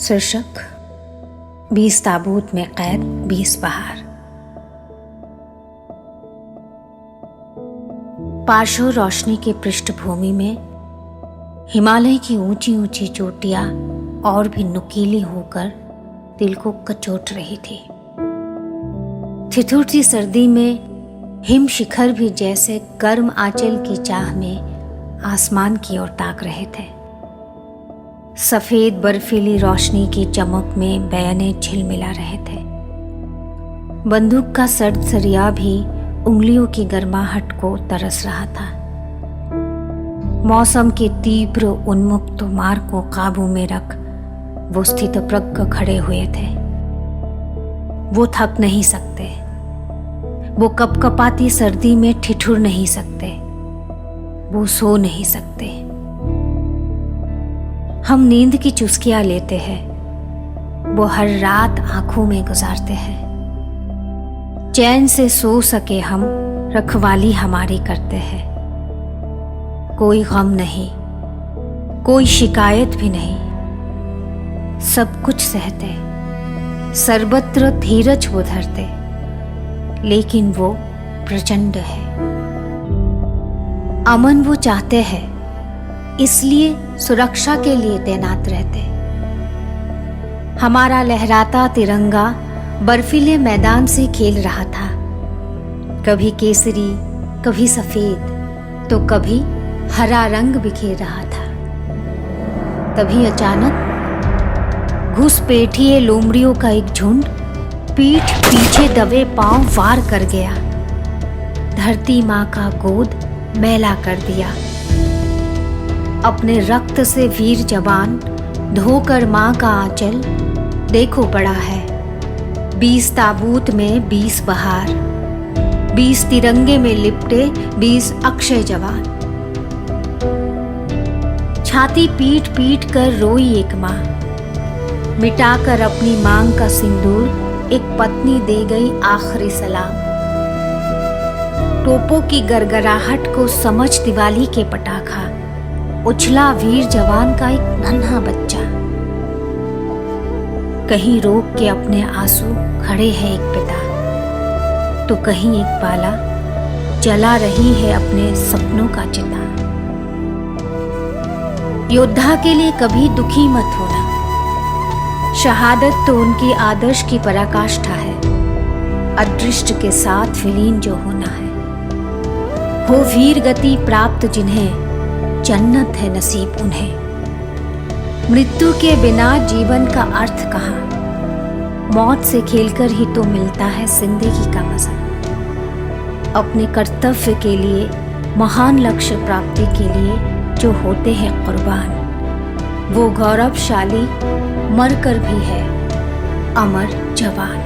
शीर्षक 20 ताबूत में कैद 20 बहार। पार्श्व रोशनी की पृष्ठभूमि में हिमालय की ऊंची ऊंची चोटियां और भी नुकीली होकर दिल को कचोट रही थी। ठिठुरती सर्दी में हिम शिखर भी जैसे गर्म आंचल की चाह में आसमान की ओर ताक रहे थे। सफेद बर्फीली रोशनी की चमक में बयाने झिलमिला रहे थे। बंदूक का सर्द सरिया भी उंगलियों की गर्माहट को तरस रहा था। मौसम के तीव्र उन्मुक्त मार को काबू में रख वो स्थितप्रज्ञ खड़े हुए थे। वो थक नहीं सकते, वो कपकपाती सर्दी में ठिठुर नहीं सकते, वो सो नहीं सकते। हम नींद की चुस्कियां लेते हैं, वो हर रात आंखों में गुजारते हैं। चैन से सो सके हम रखवाली हमारी करते हैं। कोई गम नहीं, कोई शिकायत भी नहीं, सब कुछ सहते, सर्वत्र धीरज वो धरते, लेकिन वो प्रचंड है। अमन वो चाहते हैं, इसलिए सुरक्षा के लिए तैनात रहते। हमारा लहराता तिरंगा बर्फीले मैदान से खेल रहा था, कभी केसरी, कभी सफेद, तो कभी हरा रंग बिखेर रहा था। तभी अचानक घुसपैठिए लोमड़ियों का एक झुंड पीठ पीछे दबे पांव वार कर गया। धरती माँ का गोद मैला कर दिया। अपने रक्त से वीर जवान धोकर माँ का आंचल देखो पड़ा है। 20 ताबूत में 20 बहार, 20 तिरंगे में लिपटे 20 अक्षय जवान। छाती पीट पीट कर रोई एक माँ, मिटाकर अपनी मांग का सिंदूर एक पत्नी दे गई आखिरी सलाम। टोपों की गरगराहट को समझ दिवाली के पटाखा, उछला वीर जवान का एक नन्हा बच्चा। कहीं रोक के अपने आंसू खड़े हैं एक पिता, तो कहीं एक बाला जला रही है अपने सपनों का चिता। योद्धा के लिए कभी दुखी मत होना, शहादत तो उनकी आदर्श की पराकाष्ठा है। अदृष्ट के साथ विलीन जो होना है, हो वीर गति प्राप्त जिन्हें जन्नत है नसीब उन्हें। मृत्यु के बिना जीवन का अर्थ कहाँ, मौत से खेलकर ही तो मिलता है जिंदगी का मजा। अपने कर्तव्य के लिए, महान लक्ष्य प्राप्ति के लिए जो होते हैं कुर्बान, वो गौरवशाली मरकर भी है अमर जवान।